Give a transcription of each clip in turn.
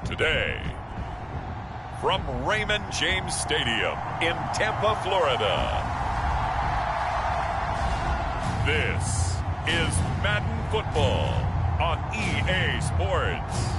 Today, from Raymond James Stadium in Tampa, Florida, this is Madden Football on EA Sports.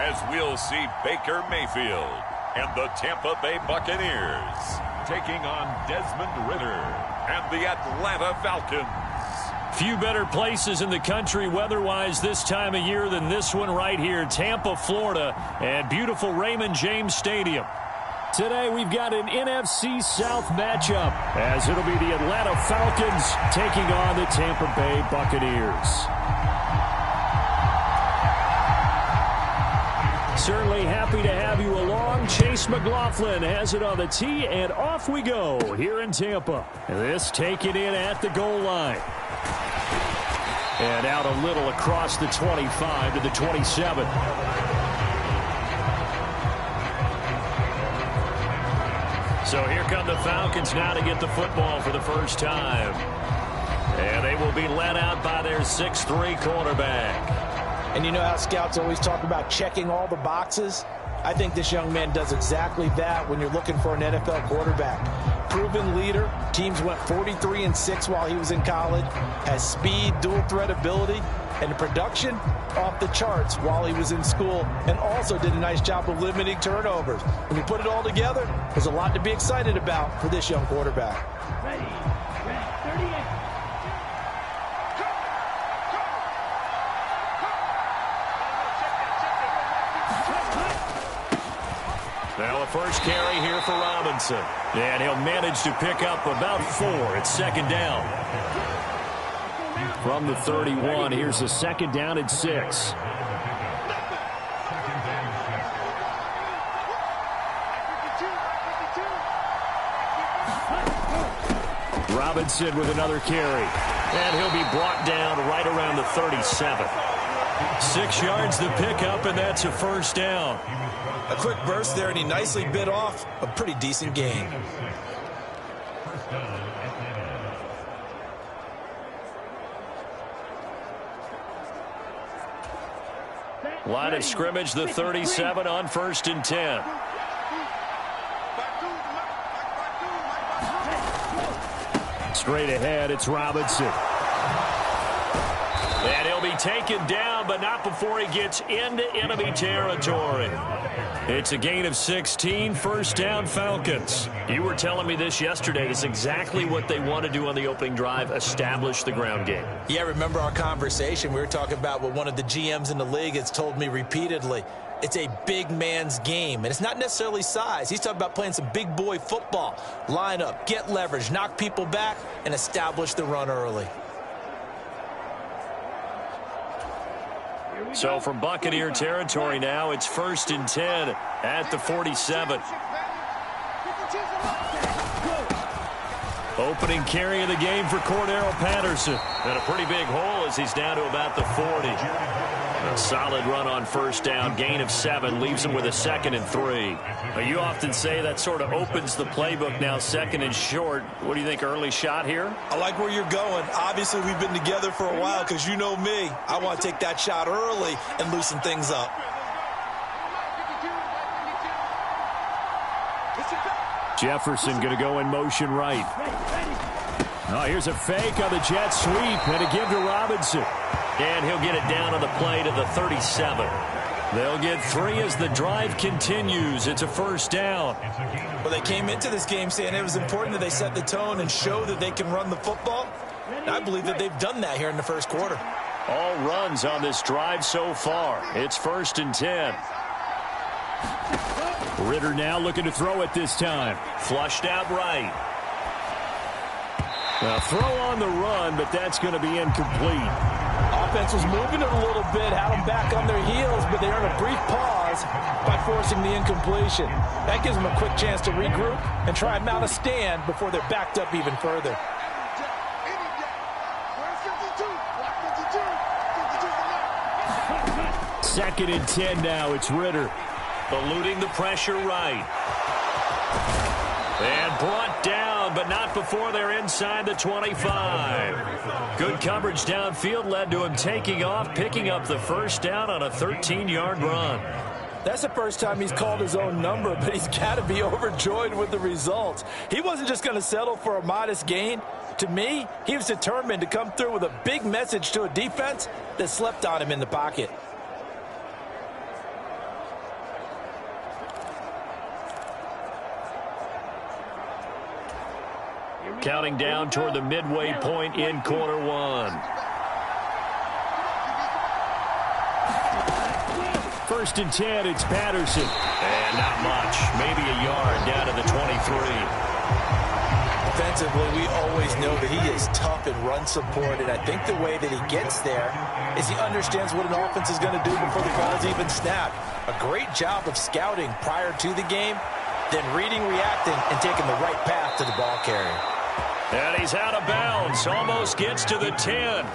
As we'll see Baker Mayfield and the Tampa Bay Buccaneers taking on Desmond Ridder and the Atlanta Falcons. Few better places in the country weather-wise this time of year than this one right here, Tampa, Florida, and beautiful Raymond James Stadium. Today we've got an NFC South matchup, as it'll be the Atlanta Falcons taking on the Tampa Bay Buccaneers. Certainly happy to have you along. Chase McLaughlin has it on the tee, and off we go here in Tampa. This taken in at the goal line. And out a little across the 25 to the 27. So here come the Falcons now to get the football for the first time. And they will be led out by their 6'3" quarterback. And you know how scouts always talk about checking all the boxes? I think this young man does exactly that when you're looking for an NFL quarterback. Proven leader. Teams went 43-6 while he was in college. Has speed, dual threat ability, and production off the charts while he was in school. And also did a nice job of limiting turnovers. When you put it all together, there's a lot to be excited about for this young quarterback. Ready, 38. Well, the first carry here for Robinson. And he'll manage to pick up about 4. It's second down. From the 31, here's a second down and 6. Robinson with another carry. And he'll be brought down right around the 37. 6 yards to pick up, and that's a first down. A quick burst there, and he nicely bit off a pretty decent gain. Line of scrimmage, the 37 on 1st and 10. Straight ahead, it's Robinson. And he'll be taken down, but not before he gets into enemy territory. It's a gain of 16, first down Falcons. You were telling me this yesterday. It's exactly what they want to do on the opening drive, establish the ground game. Yeah, remember our conversation? We were talking about what one of the GMs in the league has told me repeatedly. It's a big man's game, and it's not necessarily size. He's talking about playing some big boy football. Line up, get leverage, knock people back, and establish the run early. So from Buccaneer territory now, it's 1st and 10 at the 47. Opening carry of the game for Cordero Patterson. And a pretty big hole as he's down to about the 40. A solid run on first down, gain of 7, leaves him with a 2nd and 3. You often say that sort of opens the playbook now, 2nd and short. What do you think, early shot here? I like where you're going. Obviously, we've been together for a while because you know me. I want to take that shot early and loosen things up. Jefferson going to go in motion right. Oh, here's a fake on the jet sweep and a give to Robinson. And he'll get it down on the play to the 37. They'll get 3 as the drive continues. It's a first down. Well, they came into this game saying it was important that they set the tone and show that they can run the football. And I believe that they've done that here in the first quarter. All runs on this drive so far. It's 1st and 10. Ridder now looking to throw it this time. Flushed out right. A throw on the run, but that's going to be incomplete. Offense was moving it a little bit, had them back on their heels, but they earned a brief pause by forcing the incompletion. That gives them a quick chance to regroup and try and mount a stand before they're backed up even further. 2nd and 10 now. It's Ritter. Eluding the pressure right. And brought down, but not before they're inside the 25. Good coverage downfield led to him taking off, picking up the first down on a 13-yard run. That's the first time he's called his own number, but he's got to be overjoyed with the results. He wasn't just going to settle for a modest gain. To me, he was determined to come through with a big message to a defense that slept on him in the pocket. Counting down toward the midway point in quarter one. 1st and 10, it's Patterson. And not much. Maybe a yard down to the 23. Defensively, we always know that he is tough in run support, and I think the way that he gets there is he understands what an offense is going to do before the ball's even snapped. A great job of scouting prior to the game, then reading, reacting, and taking the right path to the ball carrier. And he's out of bounds. Almost gets to the 10.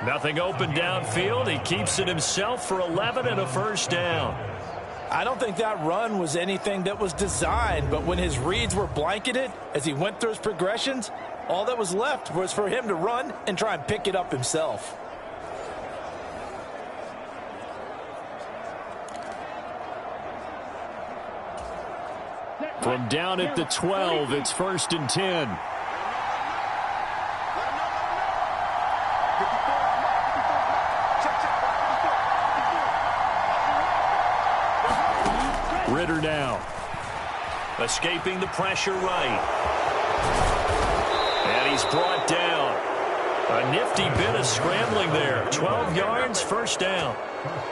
Nothing open downfield. He keeps it himself for 11 and a first down. I don't think that run was anything that was designed, but when his reads were blanketed as he went through his progressions, all that was left was for him to run and try and pick it up himself. From down at the 12, it's 1st and 10. Ritter now. Escaping the pressure right. And he's brought down. A nifty bit of scrambling there. 12 yards, first down.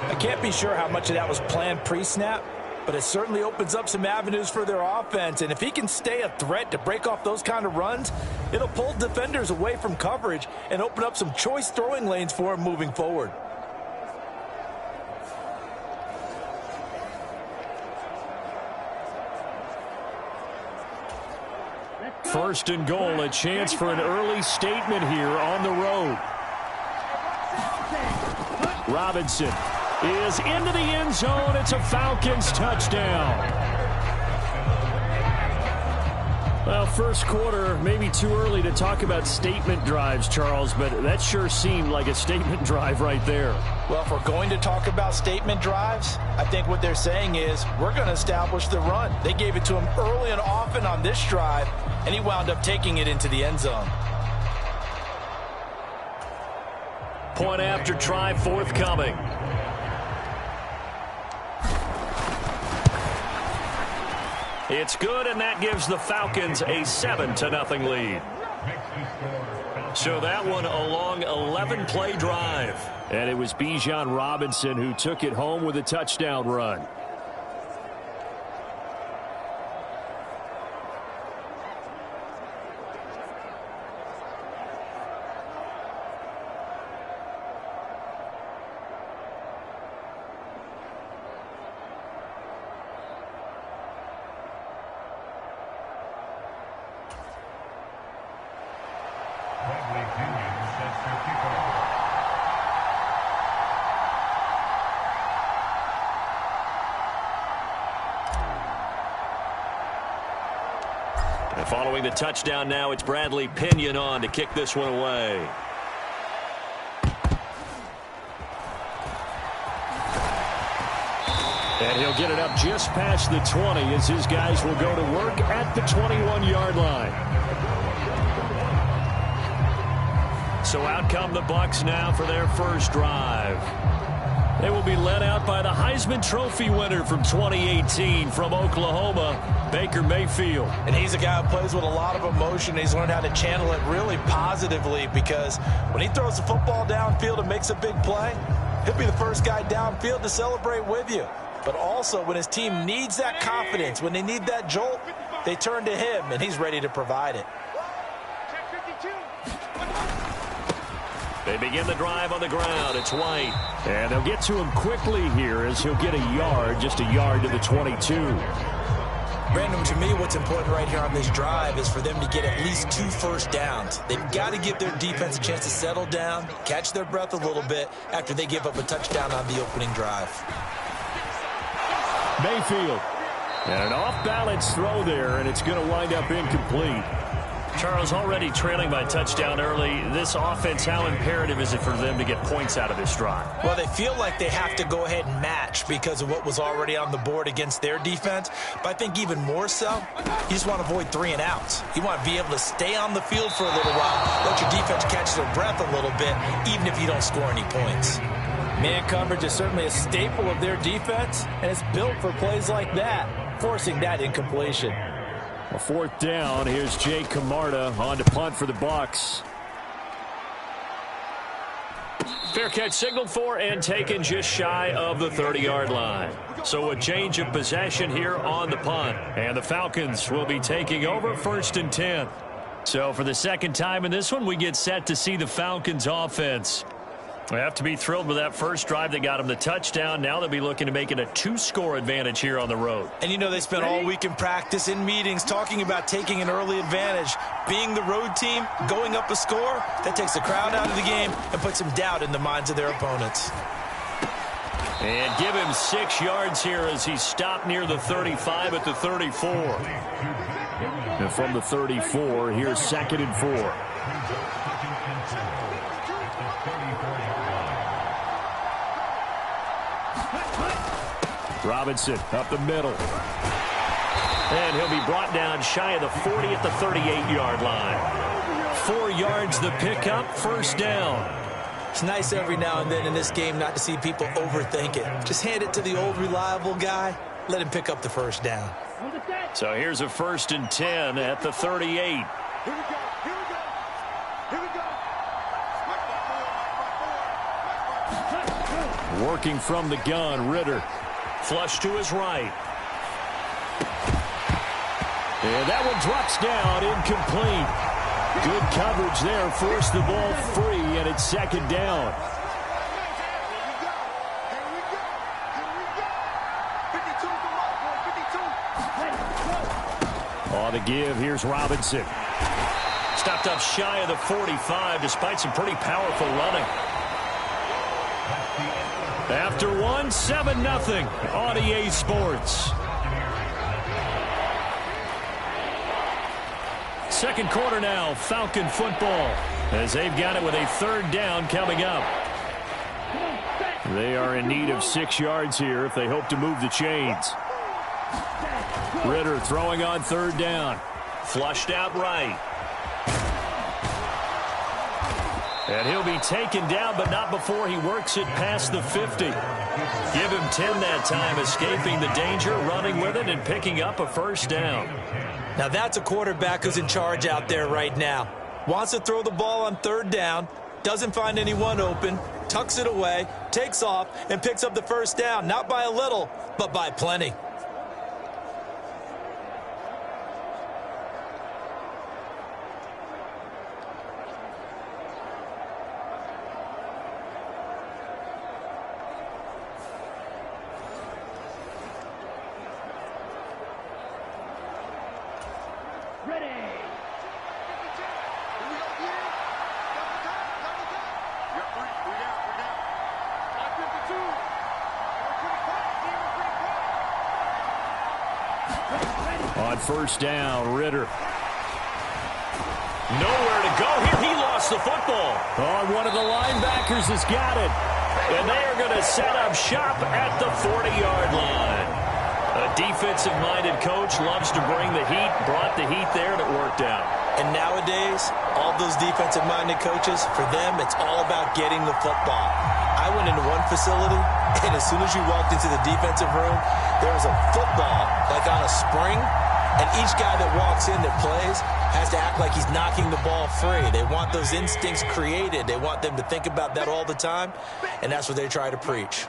I can't be sure how much of that was planned pre-snap, but it certainly opens up some avenues for their offense. And if he can stay a threat to break off those kind of runs, it'll pull defenders away from coverage and open up some choice throwing lanes for him moving forward. 1st and goal, a chance for an early statement here on the road. Robinson is into the end zone. It's a Falcons touchdown. Well, first quarter, maybe too early to talk about statement drives, Charles, but that sure seemed like a statement drive right there. Well, if we're going to talk about statement drives, I think what they're saying is we're going to establish the run. They gave it to him early and often on this drive, and he wound up taking it into the end zone. Point after try forthcoming. It's good, and that gives the Falcons a 7-0 lead. So that one a long 11-play drive. And it was Bijan Robinson who took it home with a touchdown run. And following the touchdown now, it's Bradley Pinion on to kick this one away. And he'll get it up just past the 20 as his guys will go to work at the 21-yard line. So out come the Bucs now for their first drive. They will be led out by the Heisman Trophy winner from 2018 from Oklahoma, Baker Mayfield. And he's a guy who plays with a lot of emotion. He's learned how to channel it really positively because when he throws the football downfield and makes a big play, he'll be the first guy downfield to celebrate with you. But also when his team needs that confidence, when they need that jolt, they turn to him, and he's ready to provide it. They begin the drive on the ground. It's White. And they'll get to him quickly here as he'll get a yard, just a yard to the 22. Brandon, to me, what's important right here on this drive is for them to get at least 2 first downs. They've got to give their defense a chance to settle down, catch their breath a little bit after they give up a touchdown on the opening drive. Mayfield. And an off-balance throw there, and it's going to wind up incomplete. Charles, already trailing by touchdown early. This offense, how imperative is it for them to get points out of this drive? Well, they feel like they have to go ahead and match because of what was already on the board against their defense. But I think even more so, you just want to avoid 3 and outs. You want to be able to stay on the field for a little while, let your defense catch their breath a little bit, even if you don't score any points. Man coverage is certainly a staple of their defense, and it's built for plays like that, forcing that incompletion. A 4th down. Here's Jay Camarda on to punt for the Bucs. Fair catch signaled for and taken just shy of the 30-yard line. So a change of possession here on the punt. And the Falcons will be taking over 1st and 10. So for the second time in this one, we get set to see the Falcons offense. We have to be thrilled with that first drive that got them the touchdown. Now they'll be looking to make it a 2-score advantage here on the road. And you know they spent all week in practice, in meetings, talking about taking an early advantage. Being the road team, going up a score, that takes the crowd out of the game and puts some doubt in the minds of their opponents. And give him 6 yards here as he stopped near the 35 at the 34. And from the 34, here's 2nd and 4. Robinson up the middle. And he'll be brought down shy of the 40 at the 38-yard line. 4 yards the pickup, 1st down. It's nice every now and then in this game not to see people overthink it. Just hand it to the old reliable guy. Let him pick up the 1st down. So here's a 1st and 10 at the 38. Here we go. Here we go. Here we go. Working from the gun, Ritter. Flush to his right. And that one drops down, incomplete. Good coverage there, forced the ball free, and it's 2nd down. On the give, here's Robinson. Stopped up shy of the 45 despite some pretty powerful running. After 1, 7-0 on EA Sports. Second quarter now, Falcon football, as they've got it with a 3rd down coming up. They are in need of 6 yards here if they hope to move the chains. Ritter throwing on 3rd down. Flushed out right. And he'll be taken down, but not before he works it past the 50. Give him 10 that time, escaping the danger, running with it, and picking up a 1st down. Now that's a quarterback who's in charge out there right now. Wants to throw the ball on 3rd down, doesn't find anyone open, tucks it away, takes off, and picks up the 1st down. Not by a little, but by plenty. On 1st down, Ritter. Nowhere to go here. He lost the football. Oh, one of the linebackers has got it. And they are going to set up shop at the 40-yard line. A defensive-minded coach loves to bring the heat, brought the heat there, and it worked out. And nowadays, all those defensive-minded coaches, for them, it's all about getting the football. I went into one facility, and as soon as you walked into the defensive room, there was a football, like on a spring, and each guy that walks in that plays has to act like he's knocking the ball free. They want those instincts created. They want them to think about that all the time, and that's what they try to preach.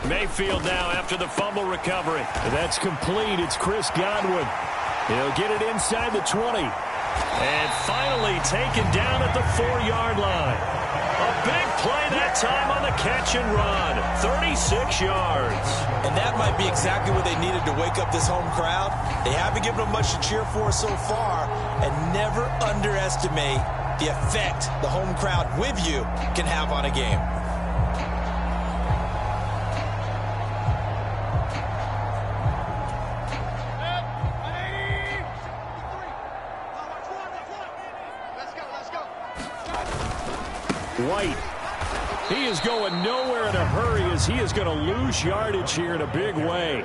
Mayfield now after the fumble recovery. That's complete. It's Chris Godwin. He'll get it inside the 20. And finally taken down at the 4-yard line. A big play that time on the catch and run. 36 yards. And that might be exactly what they needed to wake up this home crowd. They haven't given them much to cheer for so far. And never underestimate the effect the home crowd with you can have on a game. White. He is going nowhere in a hurry as he is going to lose yardage here in a big way.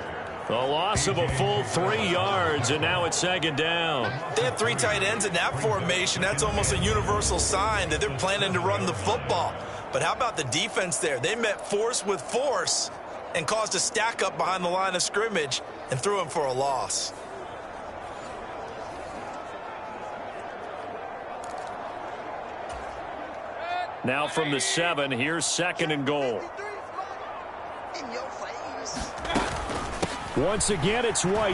A loss of a full 3 yards, and now it's second down. They have 3 tight ends in that formation. That's almost a universal sign that they're planning to run the football. But how about the defense there? They met force with force and caused a stack up behind the line of scrimmage and threw him for a loss. Now from the 7, here's second and goal. Once again, it's White.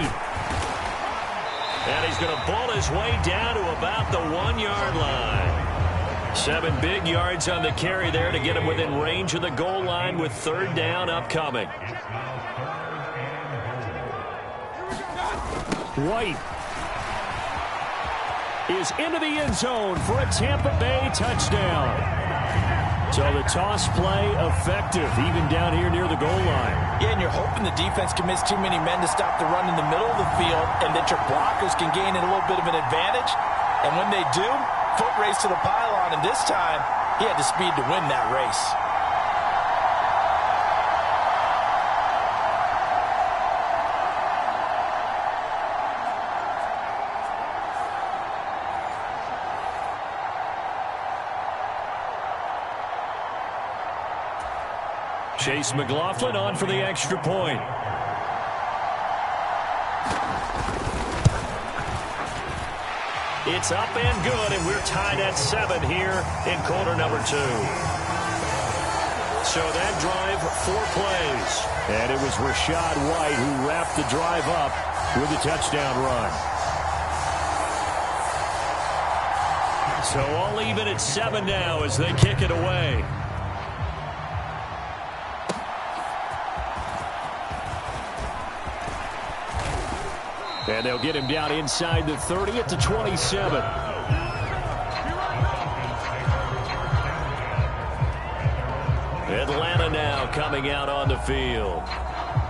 And he's going to ball his way down to about the 1-yard line. 7 big yards on the carry there to get him within range of the goal line with third down upcoming. White is into the end zone for a Tampa Bay touchdown. So the toss play effective, even down here near the goal line. Yeah, and you're hoping the defense commits too many men to stop the run in the middle of the field and that your blockers can gain a little bit of an advantage. And when they do, foot race to the pylon, and this time he had the speed to win that race. Chase McLaughlin on for the extra point. It's up and good, and we're tied at 7 here in quarter number 2. So that drive, 4 plays. And it was Rachaad White who wrapped the drive up with a touchdown run. So all even at 7 now as they kick it away. And they'll get him down inside the 30 at the 27. Atlanta now coming out on the field.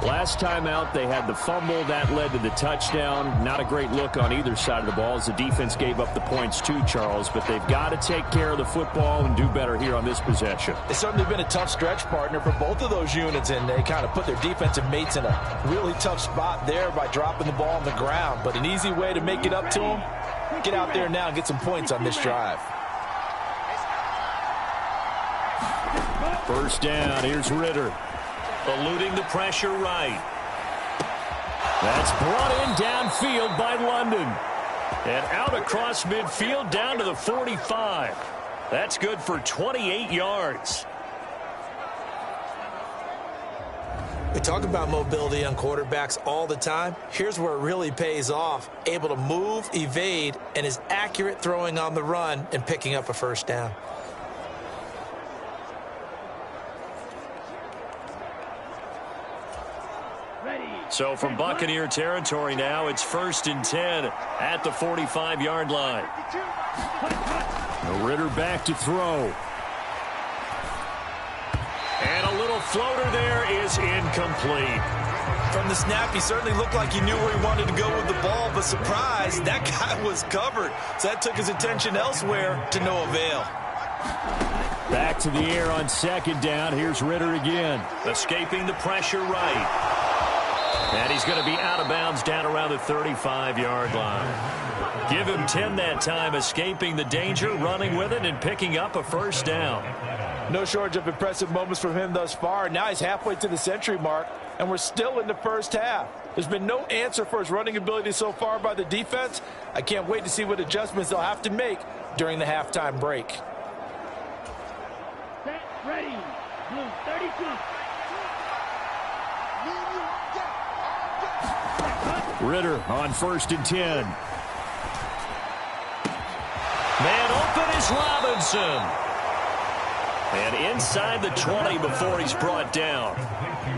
Last time out, they had the fumble. That led to the touchdown. Not a great look on either side of the ball as the defense gave up the points too, Charles. But they've got to take care of the football and do better here on this possession. It's certainly been a tough stretch, partner, for both of those units, and they kind of put their defensive mates in a really tough spot there by dropping the ball on the ground. But an easy way to make it up to them, get out there now and get some points on this drive. First down, here's Ritter. Eluding the pressure right. That's brought in downfield by London. And out across midfield down to the 45. That's good for 28 yards. We talk about mobility on quarterbacks all the time. Here's where it really pays off. Able to move, evade, and is accurate throwing on the run and picking up a first down. So from Buccaneer territory now, it's 1st and 10 at the 45-yard line. Ritter back to throw. And a little floater there is incomplete. From the snap, he certainly looked like he knew where he wanted to go with the ball, but surprise, that guy was covered. So that took his attention elsewhere to no avail. Back to the air on second down. Here's Ritter again. Escaping the pressure right. And he's going to be out of bounds down around the 35-yard line. Give him 10 that time, escaping the danger, running with it, and picking up a first down. No shortage of impressive moments from him thus far. Now he's halfway to the century mark, and we're still in the first half. There's been no answer for his running ability so far by the defense. I can't wait to see what adjustments they'll have to make during the halftime break. Set, ready, blue 32. Ritter on 1st and 10. Man open is Robinson. And inside the 20 before he's brought down.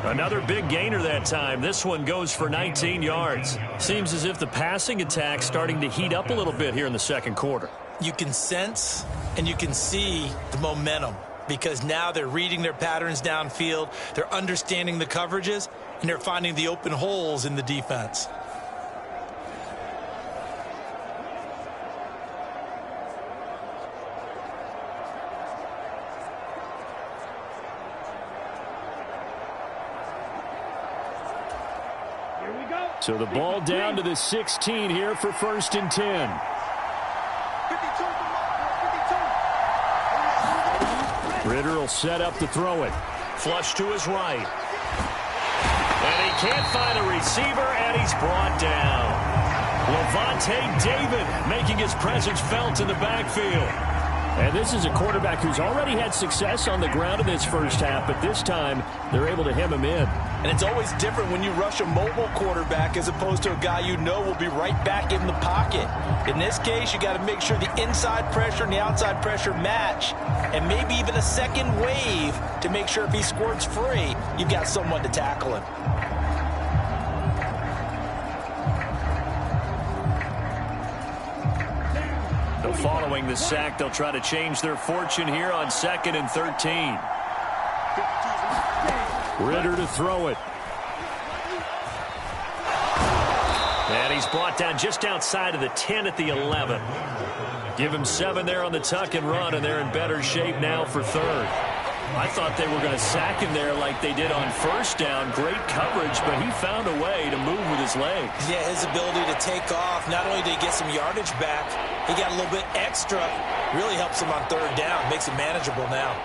Another big gainer that time. This one goes for 19 yards. Seems as if the passing attack's starting to heat up a little bit here in the second quarter. You can sense and you can see the momentum because now they're reading their patterns downfield, they're understanding the coverages, and they're finding the open holes in the defense. So the ball down to the 16 here for 1st and 10. 52. Ritter will set up to throw it. Flush to his right. And he can't find a receiver, and he's brought down. Levante David making his presence felt in the backfield. And this is a quarterback who's already had success on the ground in this first half, but this time they're able to hem him in. And it's always different when you rush a mobile quarterback as opposed to a guy you know will be right back in the pocket. In this case, you got to make sure the inside pressure and the outside pressure match, and maybe even a second wave to make sure if he squirts free, you've got someone to tackle him. Following the sack, they'll try to change their fortune here on 2nd and 13. Ritter to throw it. And he's brought down just outside of the 10 at the 11. Give him 7 there on the tuck and run, and they're in better shape now for 3rd. I thought they were going to sack him there like they did on 1st down. Great coverage, but he found a way to move with his legs. Yeah, his ability to take off, not only did he get some yardage back, he got a little bit extra. Really helps him on 3rd down, makes it manageable now.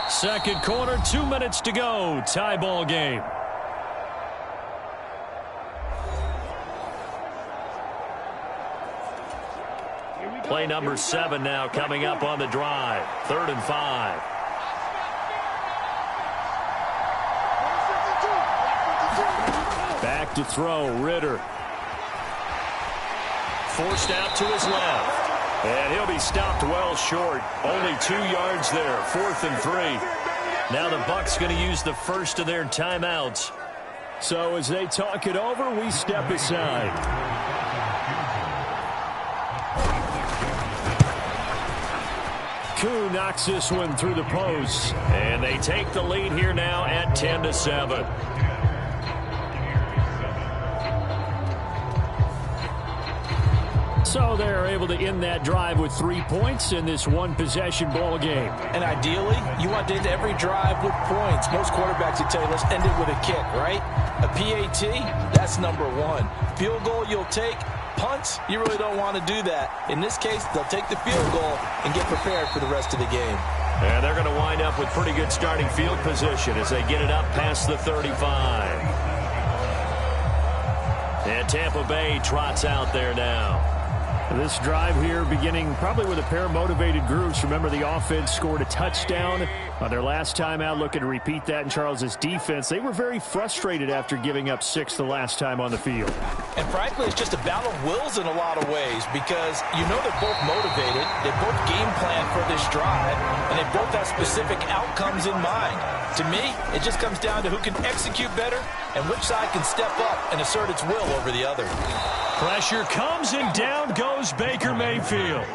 Second quarter, 2 minutes to go. Tie ball game. Play number 7 now coming up on the drive. 3rd and 5. Back to throw, Ritter. Forced out to his left. And he'll be stopped well short. Only 2 yards there. 4th and 3. Now the Bucs going to use the first of their timeouts. So as they talk it over, we step aside. Koo knocks this one through the post. And they take the lead here now at 10-7. So they're able to end that drive with 3 points in this one-possession ball game. And ideally, you want to end every drive with points. Most quarterbacks will tell you, let's end it with a kick, right? A PAT, that's number 1. Field goal you'll take. Punts, you really don't want to do that. In this case, they'll take the field goal and get prepared for the rest of the game. And they're going to wind up with pretty good starting field position as they get it up past the 35. And Tampa Bay trots out there now. This drive here beginning probably with a pair of motivated groups. Remember, the offense scored a touchdown on their last time out, looking to repeat that in Charles' defense. They were very frustrated after giving up 6 the last time on the field. And frankly, it's just a battle of wills in a lot of ways because you know they're both motivated. They both game plan for this drive, and they both have specific outcomes in mind. To me, it just comes down to who can execute better and which side can step up and assert its will over the other. Pressure comes, and down goes Baker Mayfield.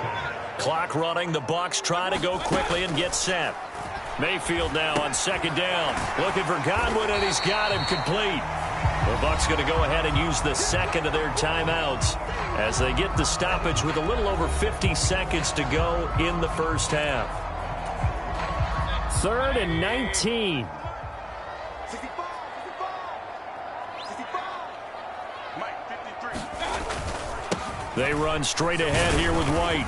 Clock running. The Bucs try to go quickly and get set. Mayfield now on 2nd down. Looking for Godwin, and he's got him complete. The Bucs going to go ahead and use the second of their timeouts as they get the stoppage with a little over 50 seconds to go in the first half. 3rd and 19. 65. Mike, 53. They run straight ahead here with White.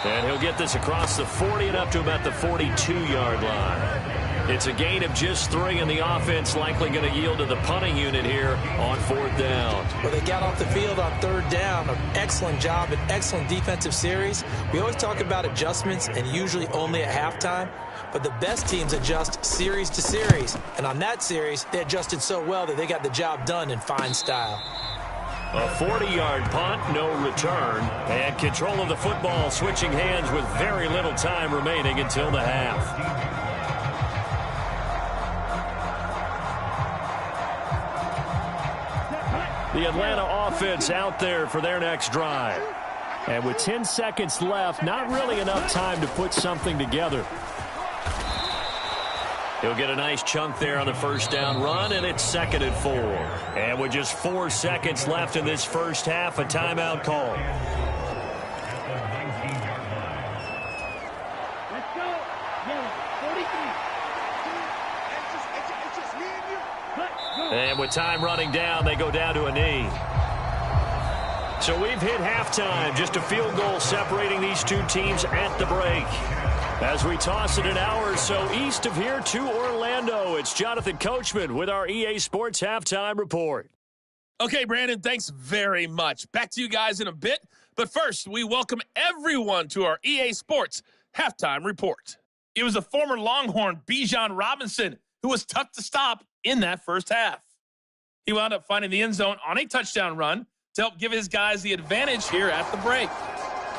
And he'll get this across the 40 and up to about the 42-yard line. It's a gain of just 3, and the offense likely going to yield to the punting unit here on 4th down. Well, they got off the field on 3rd down. An excellent job, an excellent defensive series. We always talk about adjustments and usually only at halftime. but the best teams adjust series to series. And on that series, they adjusted so well that they got the job done in fine style. A 40-yard punt, no return. And control of the football switching hands with very little time remaining until the half. The Atlanta offense out there for their next drive. And with 10 seconds left, not really enough time to put something together. He'll get a nice chunk there on the first down run, and it's 2nd and 4. And with just 4 seconds left in this first half, a timeout call. Let's go. Yellow, 43. And with time running down, they go down to a knee. So we've hit halftime. Just a field goal separating these two teams at the break. As we toss it an hour or so east of here to Orlando, it's Jonathan Coachman with our EA Sports Halftime Report. Okay, Brandon, thanks very much. Back to you guys in a bit. But first, we welcome everyone to our EA Sports Halftime Report. It was the former Longhorn Bijan Robinson who was tough to stop in that first half. He wound up finding the end zone on a touchdown run to help give his guys the advantage here at the break.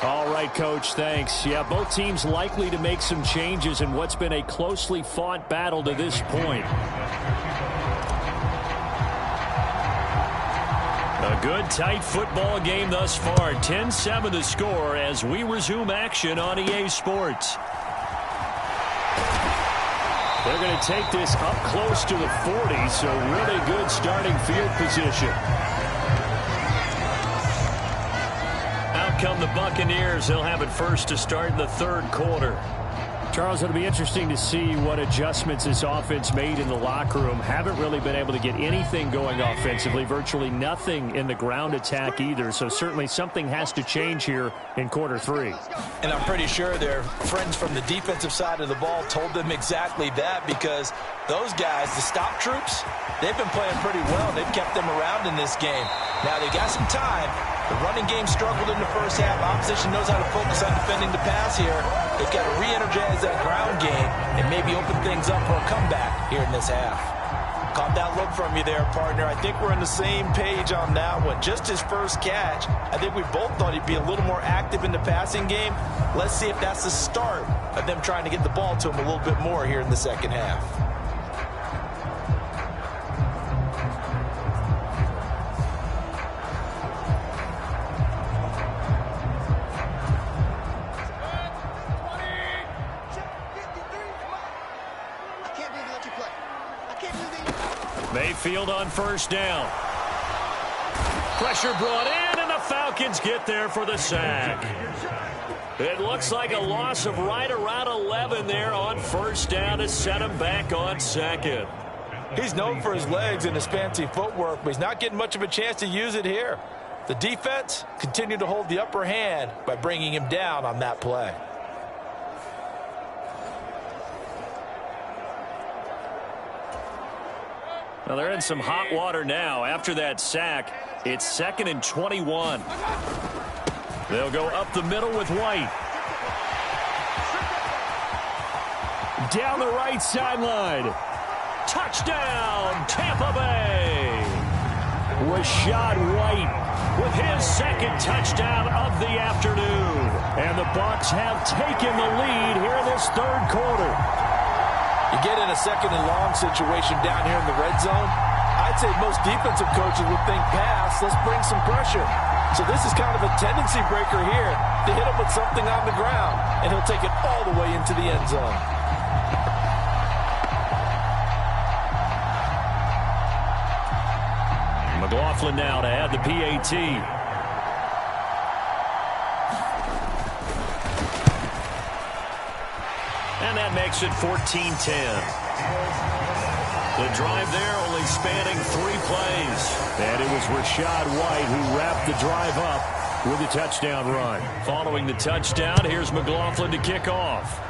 All right, Coach, thanks. Yeah, both teams likely to make some changes in what's been a closely fought battle to this point. A good, tight football game thus far. 10-7 the score as we resume action on EA Sports. They're going to take this up close to the 40, so really good starting field position. Out come the Buccaneers. They'll have it first to start in the third quarter. Charles, it'll be interesting to see what adjustments this offense made in the locker room. Haven't really been able to get anything going offensively, virtually nothing in the ground attack either. So certainly something has to change here in quarter 3. And I'm pretty sure their friends from the defensive side of the ball told them exactly that, because those guys, the stop troops, they've been playing pretty well. They've kept them around in this game. Now they got some time. The running game struggled in the first half. Opposition knows how to focus on defending the pass here. They've got to re-energize that ground game and maybe open things up for a comeback here in this half. Caught that look from you there, partner. I think we're on the same page on that one. Just his first catch, I think we both thought he'd be a little more active in the passing game. Let's see if that's the start of them trying to get the ball to him a little bit more here in the second half. Mayfield on first down. Pressure brought in, and the Falcons get there for the sack. It looks like a loss of right around 11 there on first down to set him back on second. He's known for his legs and his fancy footwork, but he's not getting much of a chance to use it here. The defense continued to hold the upper hand by bringing him down on that play. Well, they're in some hot water now. After that sack, it's 2nd and 21. They'll go up the middle with White. Down the right sideline. Touchdown, Tampa Bay. Rachaad White with his second touchdown of the afternoon. And the Bucs have taken the lead here in this third quarter. You get in a second and long situation down here in the red zone, I'd say most defensive coaches would think pass, let's bring some pressure. So this is kind of a tendency breaker here to hit him with something on the ground, and he'll take it all the way into the end zone. McLaughlin now to add the PAT. And that makes it 14-10. The drive there only spanning 3 plays. And it was Rachaad White who wrapped the drive up with a touchdown run. Following the touchdown, here's McLaughlin to kick off.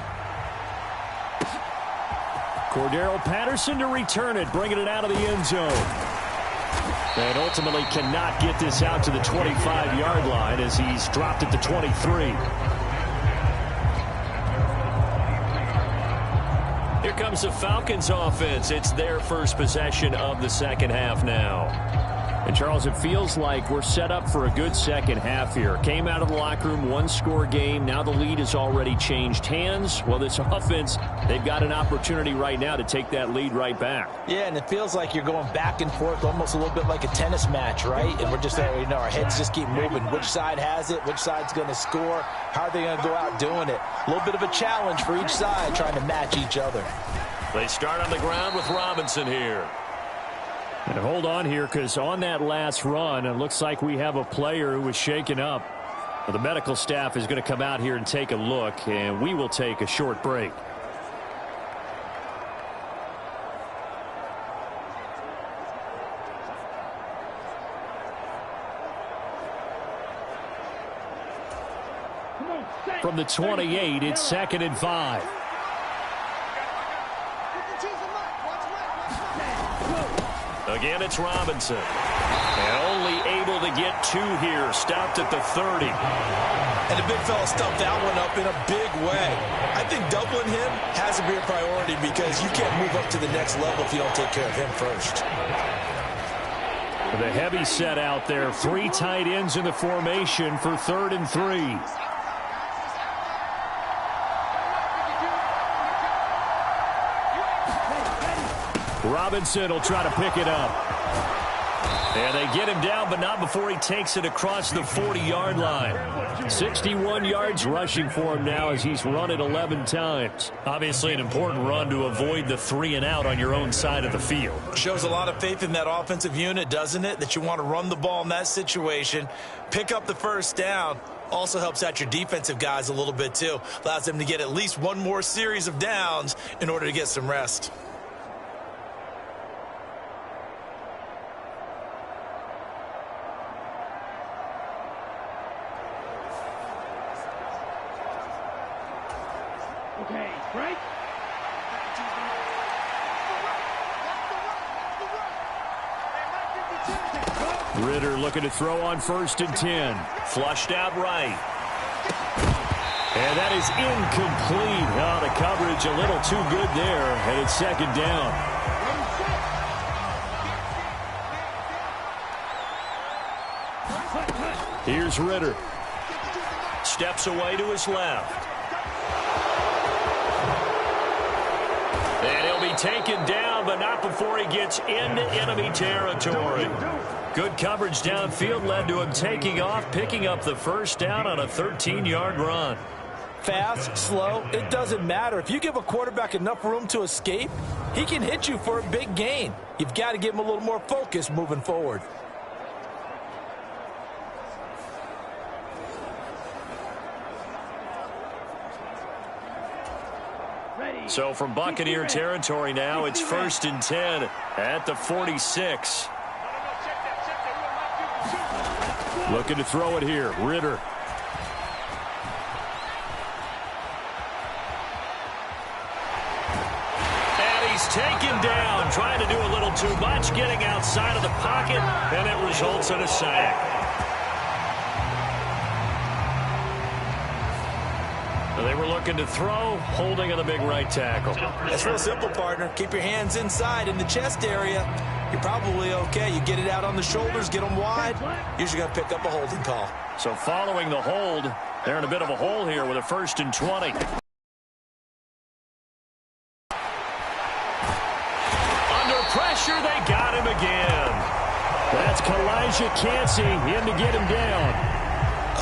Cordero Patterson to return it, bringing it out of the end zone. And ultimately cannot get this out to the 25-yard line as he's dropped at the 23. Here comes the Falcons offense. It's their first possession of the second half now. And, Charles, it feels like we're set up for a good second half here. Came out of the locker room, one-score game. Now the lead has already changed hands. Well, this offense, they've got an opportunity right now to take that lead right back. Yeah, and it feels like you're going back and forth, almost a little bit like a tennis match, right? And we're just, our heads just keep moving. Which side has it? Which side's going to score? How are they going to go out doing it? A little bit of a challenge for each side, trying to match each other. They start on the ground with Robinson here. And hold on here, because on that last run, it looks like we have a player who was shaken up. Well, the medical staff is going to come out here and take a look, and we will take a short break. From the 28, it's 2nd and 5. Again, it's Robinson. And only able to get 2 here. Stopped at the 30. And the big fella stumped that one up in a big way. I think doubling him has to be a priority because you can't move up to the next level if you don't take care of him first. The heavy set out there. 3 tight ends in the formation for 3rd and 3. Robinson will try to pick it up. And they get him down, but not before he takes it across the 40-yard line. 61 yards rushing for him now as he's run it 11 times. Obviously an important run to avoid the 3 and out on your own side of the field. Shows a lot of faith in that offensive unit, doesn't it? That you want to run the ball in that situation, pick up the first down. Also helps out your defensive guys a little bit too. Allows them to get at least one more series of downs in order to get some rest. Okay, break. Ritter looking to throw on 1st and 10. Flushed out right. And that is incomplete. Oh, the coverage a little too good there, and it's 2nd down. Here's Ritter. Steps away to his left. And he'll be taken down, but not before he gets into enemy territory. Good coverage downfield led to him taking off, picking up the first down on a 13-yard run. Fast, slow, it doesn't matter. If you give a quarterback enough room to escape, he can hit you for a big gain. You've got to give him a little more focus moving forward. So from Buccaneer territory now, it's 1st and 10 at the 46. Looking to throw it here, Ritter. And he's taken down, trying to do a little too much, getting outside of the pocket, and it results in a sack. They were looking to throw, holding on the big right tackle. It's real simple, partner. Keep your hands inside in the chest area. You're probably okay. You get it out on the shoulders, get them wide. Usually going to pick up a holding call. So following the hold, they're in a bit of a hole here with a 1st and 20. Under pressure, they got him again. That's Kalijah Cansey in to get him down.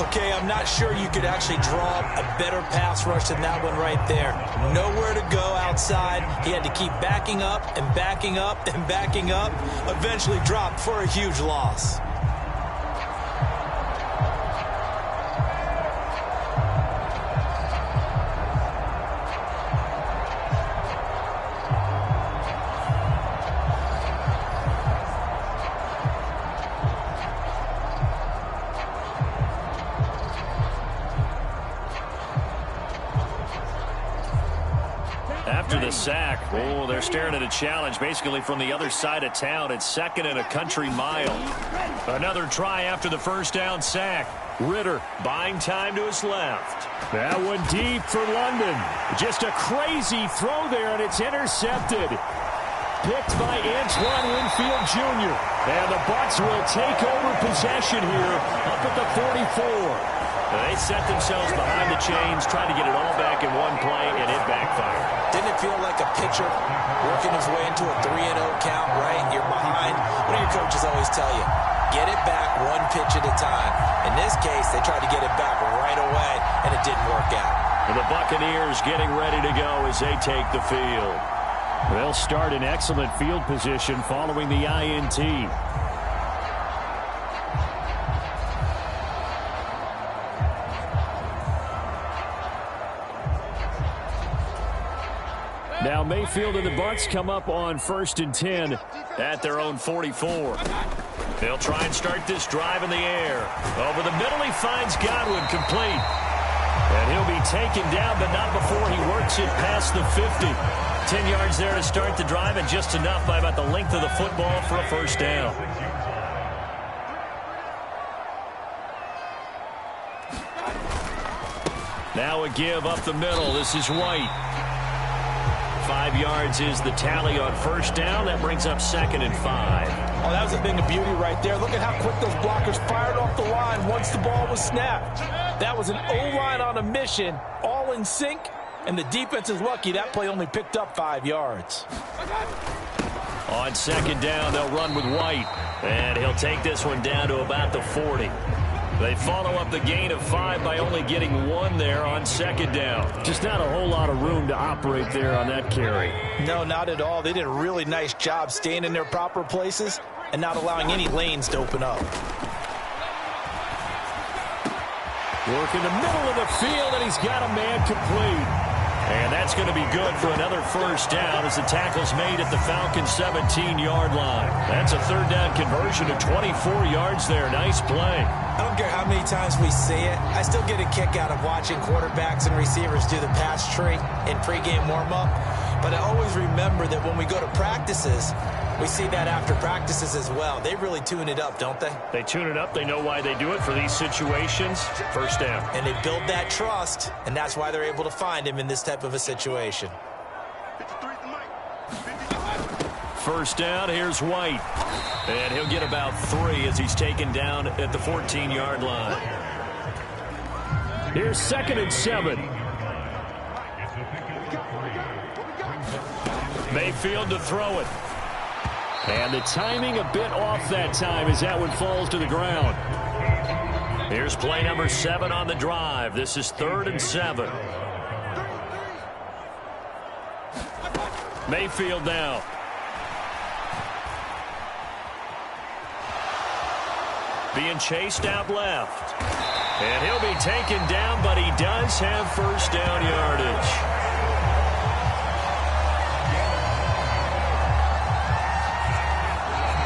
Okay, I'm not sure you could actually draw a better pass rush than that one right there. Nowhere to go outside. He had to keep backing up and backing up and backing up. Eventually dropped for a huge loss. After the sack, oh, they're staring at a challenge basically from the other side of town. It's 2nd and a country mile. Another try after the first down sack. Ritter buying time to his left. That one deep for London. Just a crazy throw there, and it's intercepted. Picked by Antoine Winfield Jr. And the Bucs will take over possession here up at the 44. They set themselves behind the chains, tried to get it all back in one play, and it backfired. Didn't it feel like a pitcher working his way into a 3-0 count, right? You're behind. What do your coaches always tell you? Get it back one pitch at a time. In this case, they tried to get it back right away, and it didn't work out. And the Buccaneers getting ready to go as they take the field. They'll start in excellent field position following the INT. Now Mayfield and the Bucs come up on 1st and 10 at their own 44. They'll try and start this drive in the air. Over the middle, he finds Godwin complete. And he'll be taken down, but not before he works it past the 50. 10 yards there to start the drive, and just enough by about the length of the football for a first down. Now a give up the middle. This is White. 5 yards is the tally on first down. That brings up 2nd and 5. Oh, that was a thing of beauty right there. Look at how quick those blockers fired off the line once the ball was snapped. That was an O-line on a mission, all in sync, and the defense is lucky that play only picked up 5 yards. On 2nd down, they'll run with White, and he'll take this one down to about the 40. They follow up the gain of 5 by only getting 1 there on 2nd down. Just not a whole lot of room to operate there on that carry. No, not at all. They did a really nice job staying in their proper places and not allowing any lanes to open up. Work in the middle of the field, and he's got a man complete. And that's going to be good for another first down as the tackle's made at the Falcons' 17-yard line. That's a 3rd down conversion of 24 yards there. Nice play. I don't care how many times we see it. I still get a kick out of watching quarterbacks and receivers do the pass tree in pregame warm-up. But I always remember that when we go to practices, we see that after practices as well. They really tune it up, don't they? They tune it up. They know why they do it for these situations. First down. And they build that trust, and that's why they're able to find him in this type of a situation. First down, here's White. And he'll get about 3 as he's taken down at the 14-yard line. Here's 2nd and 7. Mayfield to throw it. And the timing a bit off that time as that one falls to the ground. Here's play number 7 on the drive. This is 3rd and 7. Mayfield now. Being chased out left. And he'll be taken down, but he does have first down yardage.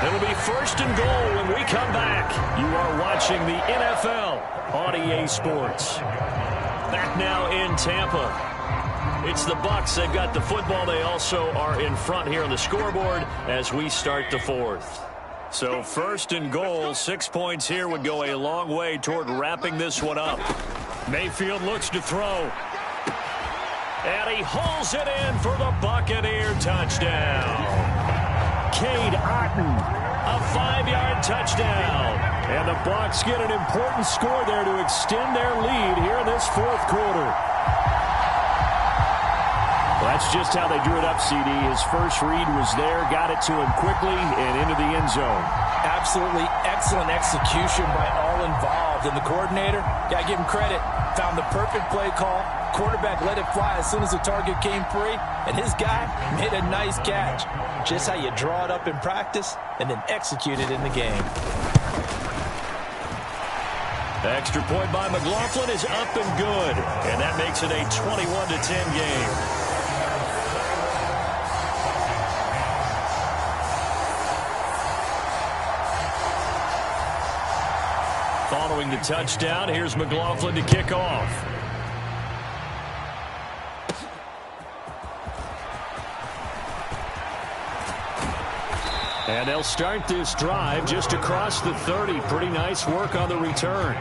It'll be 1st and goal when we come back. You are watching the NFL on EA Sports. Back now in Tampa. It's the Bucs. They've got the football. They also are in front here on the scoreboard as we start the 4th. So 1st and goal, 6 points here would go a long way toward wrapping this one up. Mayfield looks to throw. And he hauls it in for the Buccaneer touchdown. Cade Otton, a 5-yard touchdown. And the Bucs get an important score there to extend their lead here in this 4th quarter. Well, that's just how they drew it up, CD. His first read was there, got it to him quickly and into the end zone. Absolutely excellent execution by all involved. And the coordinator, got to give him credit, found the perfect play call. Quarterback let it fly as soon as the target came free. And his guy made a nice catch. Just how you draw it up in practice and then execute it in the game. The extra point by McLaughlin is up and good. And that makes it a 21-10 game. Following the touchdown, here's McLaughlin to kick off. And they'll start this drive just across the 30. Pretty nice work on the return.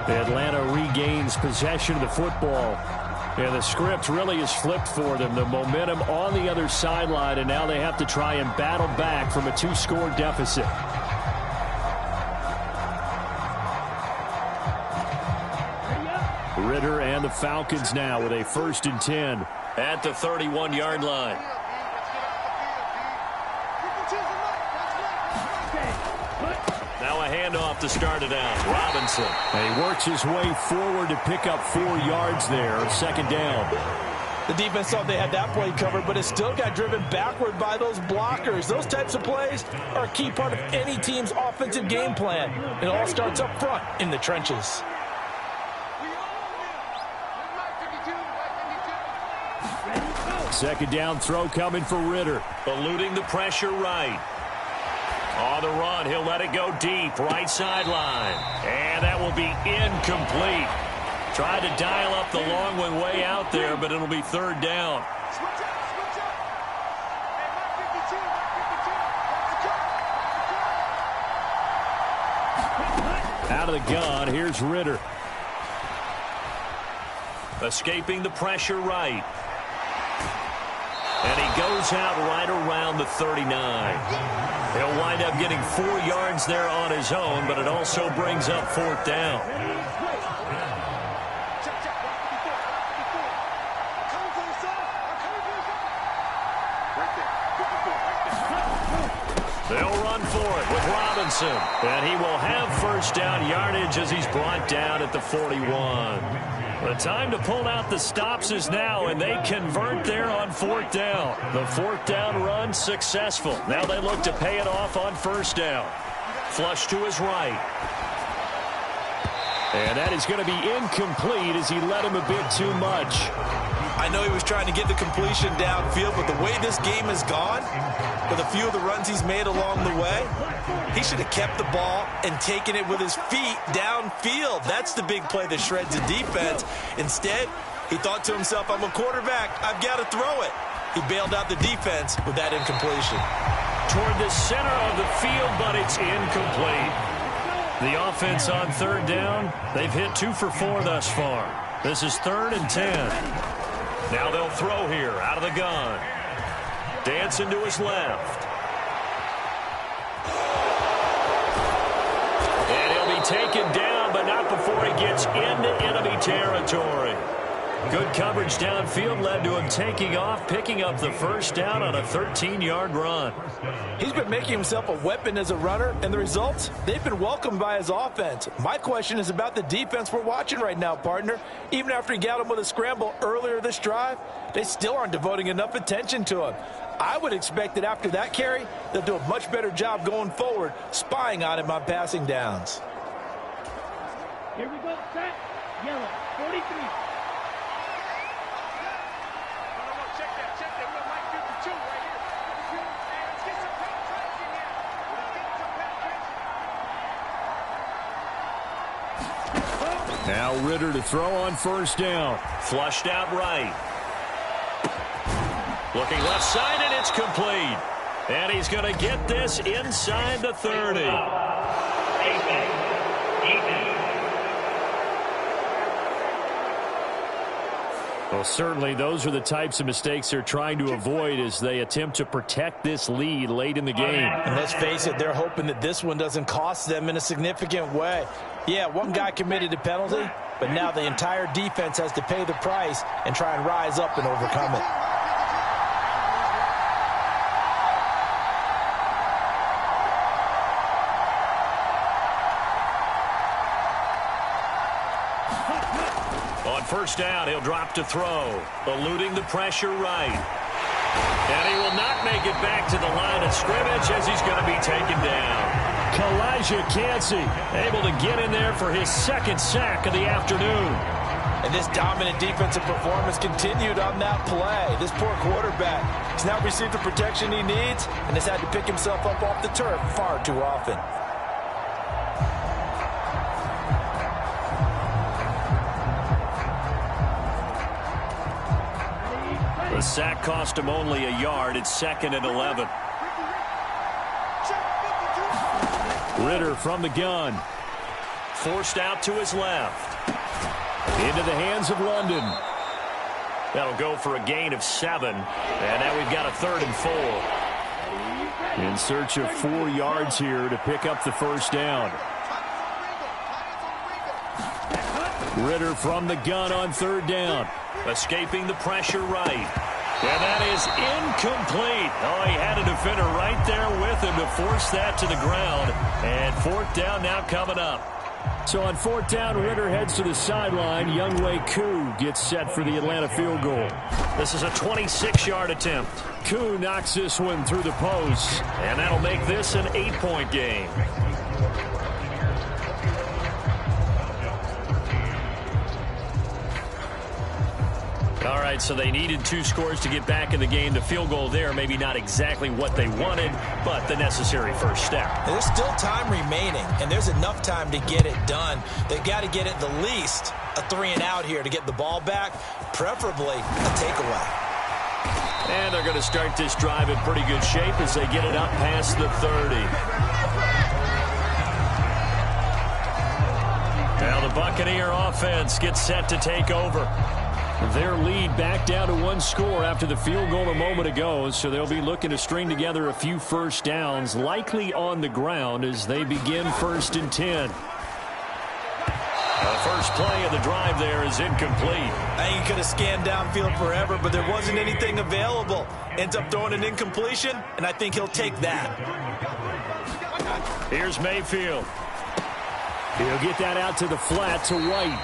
Atlanta regains possession of the football. And the script really is flipped for them. The momentum on the other sideline, and now they have to try and battle back from a 2-score deficit. Ritter and the Falcons now with a 1st and 10 at the 31-yard line. Now a handoff to start it out. Robinson. And he works his way forward to pick up 4 yards there. 2nd down. The defense thought they had that play covered, but it still got driven backward by those blockers. Those types of plays are a key part of any team's offensive game plan. It all starts up front in the trenches. Second down throw coming for Ritter. Eluding the pressure right. On the run, he'll let it go deep, right sideline. And that will be incomplete. Tried to dial up the long one way out there, but it'll be 3rd down. Out of the gun, here's Ritter. Escaping the pressure right. And he goes out right around the 39. He'll wind up getting 4 yards there on his own, but it also brings up 4th down. They'll run for it with Robinson. And he will have 1st down yardage as he's brought down at the 41. The time to pull out the stops is now, and they convert there on 4th down. The 4th down run successful. Now they look to pay it off on 1st down. Flush to his right. And that is going to be incomplete as he led him a bit too much. I know he was trying to get the completion downfield, but the way this game has gone, with a few of the runs he's made along the way, he should have kept the ball and taken it with his feet downfield. That's the big play that shreds the defense. Instead, he thought to himself, I'm a quarterback, I've got to throw it. He bailed out the defense with that incompletion. Toward the center of the field, but it's incomplete. The offense on 3rd down, they've hit 2 for 4 thus far. This is 3rd and 10. Now they'll throw here out of the gun. Dancing to his left. And he'll be taken down, but not before he gets into enemy territory. Good coverage downfield led to him taking off, picking up the 1st down on a 13-yard run. He's been making himself a weapon as a runner, and the results, they've been welcomed by his offense. My question is about the defense we're watching right now, partner. Even after he got him with a scramble earlier this drive, they still aren't devoting enough attention to him. I would expect that after that carry, they'll do a much better job going forward, spying on him on passing downs. Here we go, set, yellow, 43. Now Ritter to throw on 1st down. Flushed out right. Looking left side, and it's complete. And he's going to get this inside the 30. Well, certainly those are the types of mistakes they're trying to avoid as they attempt to protect this lead late in the game. And let's face it, they're hoping that this one doesn't cost them in a significant way. Yeah, one guy committed a penalty, but now the entire defense has to pay the price and try and rise up and overcome it. On 1st down, he'll drop to throw, eluding the pressure right. And he will not make it back to the line of scrimmage as he's going to be taken down. Kalijah Kancey able to get in there for his 2nd sack of the afternoon. And this dominant defensive performance continued on that play. This poor quarterback has now received the protection he needs and has had to pick himself up off the turf far too often. The sack cost him only a yard. It's 2nd and 11. Ritter from the gun. Forced out to his left. Into the hands of London. That'll go for a gain of 7. And now we've got a 3rd and 4. In search of 4 yards here to pick up the first down. Ritter from the gun on 3rd down. Escaping the pressure right. And that is incomplete. Oh, he had a defender right there with him to force that to the ground. And 4th down now coming up. So on 4th down, Ritter heads to the sideline. Younghoe Koo gets set for the Atlanta field goal. This is a 26-yard attempt. Koo knocks this one through the post. And that'll make this an 8-point game. All right, so they needed 2 scores to get back in the game. The field goal there, maybe not exactly what they wanted, but the necessary first step. There's still time remaining, and there's enough time to get it done. They've got to get at the least a 3-and-out here to get the ball back, preferably a takeaway. And they're going to start this drive in pretty good shape as they get it up past the 30. Now the Buccaneer offense gets set to take over. Their lead back down to 1 score after the field goal a moment ago, so they'll be looking to string together a few first downs, likely on the ground as they begin 1st and 10. The first play of the drive there is incomplete. I think he could have scanned downfield forever, but there wasn't anything available. Ends up throwing an incompletion, and I think he'll take that. Here's Mayfield. He'll get that out to the flat to White.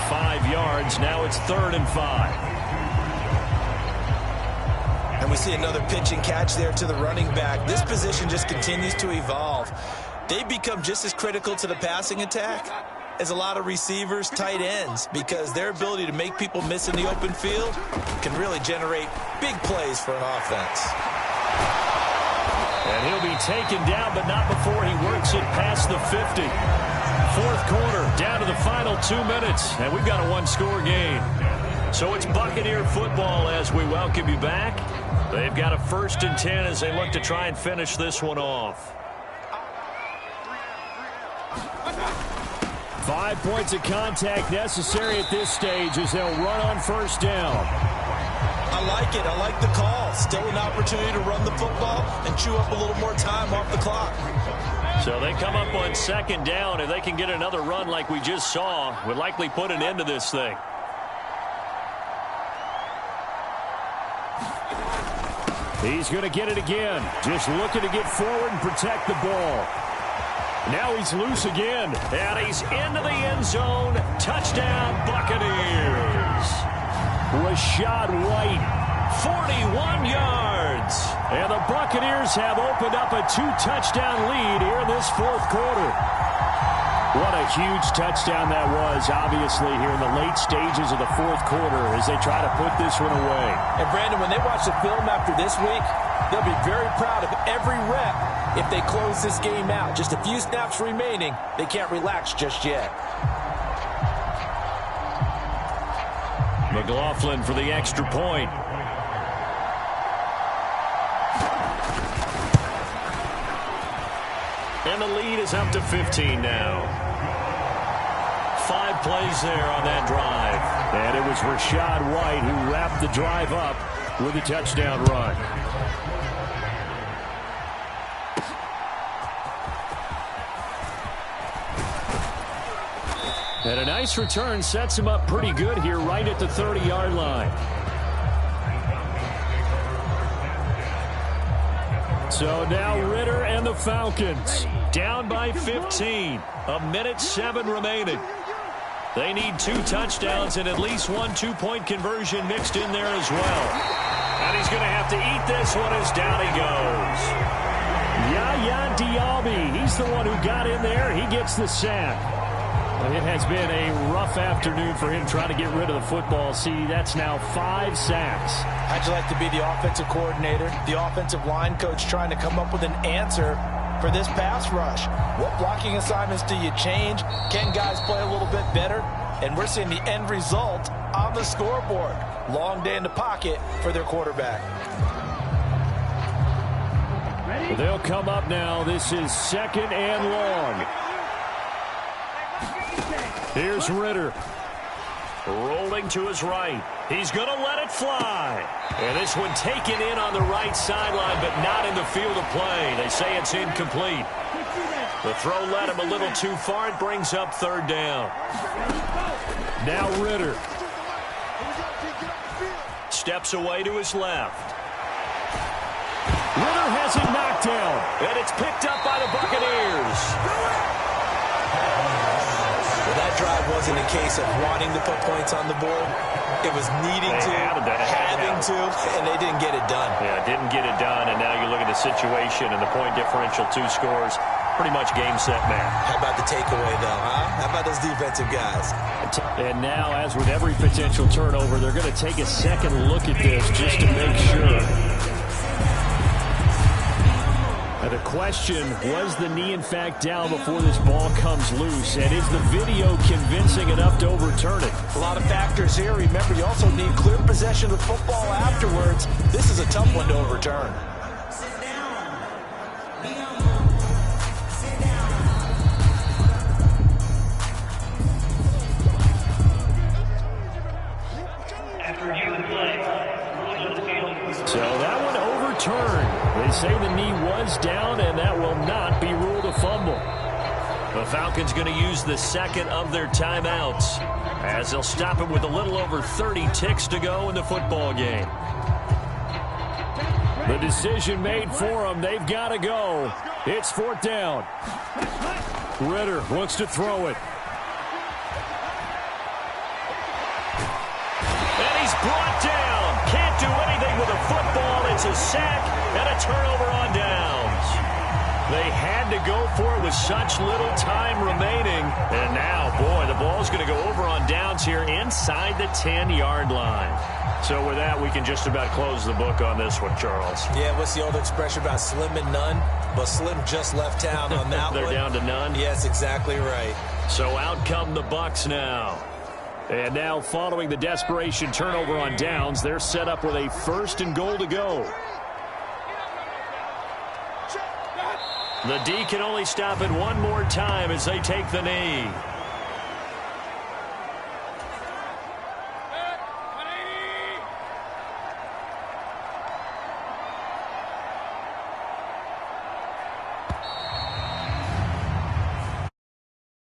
5 yards. Now it's 3rd and 5. And we see another pitch and catch there to the running back. This position just continues to evolve. They become just as critical to the passing attack as a lot of receivers, tight ends, because their ability to make people miss in the open field can really generate big plays for an offense. And he'll be taken down, but not before he works it past the 50. 4th quarter, down to the final 2 minutes, and we've got a 1-score game. So it's Buccaneer football as we welcome you back. They've got a 1st and 10 as they look to try and finish this one off. 5 points of contact necessary at this stage as they'll run on 1st down. I like it. I like the call. Still an opportunity to run the football and chew up a little more time off the clock. So they come up on 2nd down. If they can get another run like we just saw, would likely put an end to this thing. He's going to get it again. Just looking to get forward and protect the ball. Now he's loose again. And he's into the end zone. Touchdown, Buccaneers. Rachaad White, 41 yards. And the Buccaneers have opened up a 2-touchdown lead here in this 4th quarter. What a huge touchdown that was, obviously, here in the late stages of the 4th quarter as they try to put this one away. And, Brandon, when they watch the film after this week, they'll be very proud of every rep if they close this game out. Just a few snaps remaining. They can't relax just yet. McLaughlin for the extra point. And the lead is up to 15 now. 5 plays there on that drive. And it was Rachaad White who wrapped the drive up with a touchdown run. And a nice return sets him up pretty good here right at the 30-yard line. So now Ritter and the Falcons down by 15. 1:07 remaining. They need 2 touchdowns and at least 1 2-point conversion mixed in there as well. And he's going to have to eat this one as down he goes. Yaya Diaby, he's the one who got in there. He gets the sack. It has been a rough afternoon for him trying to get rid of the football. See, that's now 5 sacks. How'd you like to be the offensive coordinator, the offensive line coach trying to come up with an answer for this pass rush? What blocking assignments do you change? Can guys play a little bit better? And we're seeing the end result, obviously. the scoreboard. Long day in the pocket for their quarterback. They'll come up now. This is 2nd and long. Here's Ritter. Rolling to his right. He's going to let it fly. And this one taken in on the right sideline, but not in the field of play. They say it's incomplete. The throw led him a little too far. It brings up 3rd down. Now Ritter. Steps away to his left. Ritter has it knocked down, and it's picked up by the Buccaneers. Well, that drive wasn't a case of wanting to put points on the board. It was needing to, having to, and they didn't get it done. Yeah, didn't get it done, and now you look at the situation and the point differential, 2 scores, pretty much game, set, match. How about the takeaway, though, huh? How about those defensive guys? And now, as with every potential turnover, they're going to take a second look at this just to make sure. And the question, was the knee in fact down before this ball comes loose? And is the video convincing enough to overturn it? A lot of factors here. Remember, you also need clear possession of football afterwards. This is a tough one to overturn. So that one overturned. They say the knee was down, and that will not be ruled a fumble. The Falcons going to use the 2nd of their timeouts, as they'll stop it with a little over 30 ticks to go in the football game. The decision made for them. They've got to go. It's 4th down. Ritter looks to throw it. And he's brought down. Can't do anything with a football. It's a sack and a turnover on downs. They had to go for it with such little time remaining. And now, boy, the ball's going to go over on downs here inside the 10-yard line. So with that, we can just about close the book on this one, Charles. Yeah, what's the old expression about slim and none? Well, Slim just left town on that They're one. down to none? Yes, exactly right. So out come the Bucs now. And now, following the desperation turnover on downs, they're set up with a 1st and goal to go. The D can only stop it one more time as they take the knee.